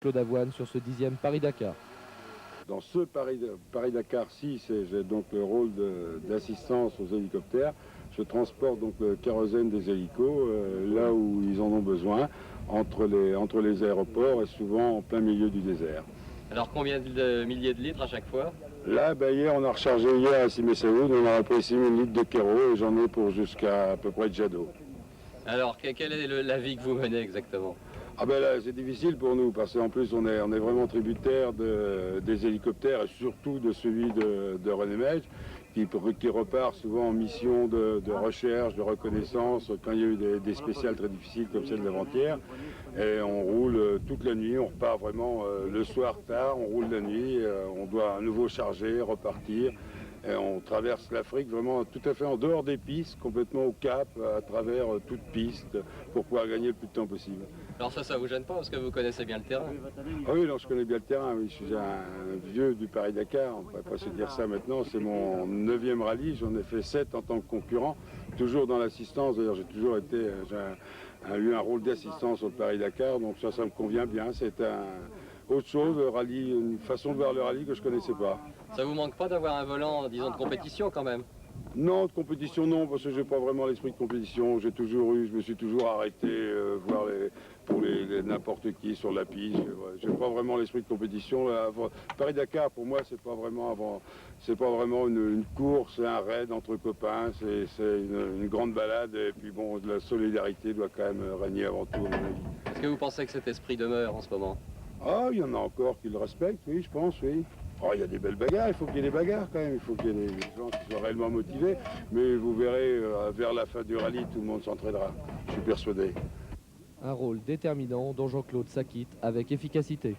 Claude Avoine sur ce 10e Paris-Dakar. Dans ce Paris-Dakar-ci, j'ai donc le rôle d'assistance aux hélicoptères. Je transporte donc le kérosène des hélicos là où ils en ont besoin, entre les aéroports et souvent en plein milieu du désert. Alors combien de milliers de litres à chaque fois? Là, hier, on a rechargé hier à Simé-Saoud, on a pris 6 000 litres de kéro et j'en ai pour jusqu'à à peu près de Jado. Alors quelle est la vie que vous menez exactement? Ah ben là, c'est difficile pour nous parce qu'en plus on est vraiment tributaire des hélicoptères et surtout de celui de René Mej qui repart souvent en mission de recherche, de reconnaissance quand il y a eu des spéciales très difficiles comme celle d'avant-hier. Et on roule toute la nuit, on repart vraiment le soir tard, on roule la nuit, on doit à nouveau charger, repartir. Et on traverse l'Afrique vraiment tout à fait en dehors des pistes, complètement au cap, à travers toute piste, pour pouvoir gagner le plus de temps possible. Alors ça vous gêne pas parce que vous connaissez bien le terrain? Ah oui, non, je connais bien le terrain, oui. Je suis un vieux du Paris-Dakar, on ne pourrait pas se dire ça maintenant. C'est mon 9e rallye, j'en ai fait 7 en tant que concurrent, toujours dans l'assistance. D'ailleurs, j'ai toujours été, eu un rôle d'assistance au Paris-Dakar, donc ça me convient bien. C'est autre chose, le rallye, une façon de voir le rallye que je ne connaissais pas. Ça vous manque pas d'avoir un volant, disons, de compétition quand même? Non, de compétition non, parce que j'ai pas vraiment l'esprit de compétition. Je me suis toujours arrêté voir pour n'importe qui sur la piste. J'ai pas vraiment l'esprit de compétition. Paris-Dakar, pour moi, c'est pas vraiment une course, c'est un raid entre copains, c'est une grande balade. Et puis bon, la solidarité doit quand même régner avant tout, à mon avis. Est-ce que vous pensez que cet esprit demeure en ce moment? Ah, il y en a encore qui le respectent, oui, je pense, oui. Oh, il y a des belles bagarres, il faut qu'il y ait des bagarres quand même, il faut qu'il y ait des gens qui soient réellement motivés, mais vous verrez, vers la fin du rallye, tout le monde s'entraidera, je suis persuadé. Un rôle déterminant dont Jean-Claude s'acquitte avec efficacité.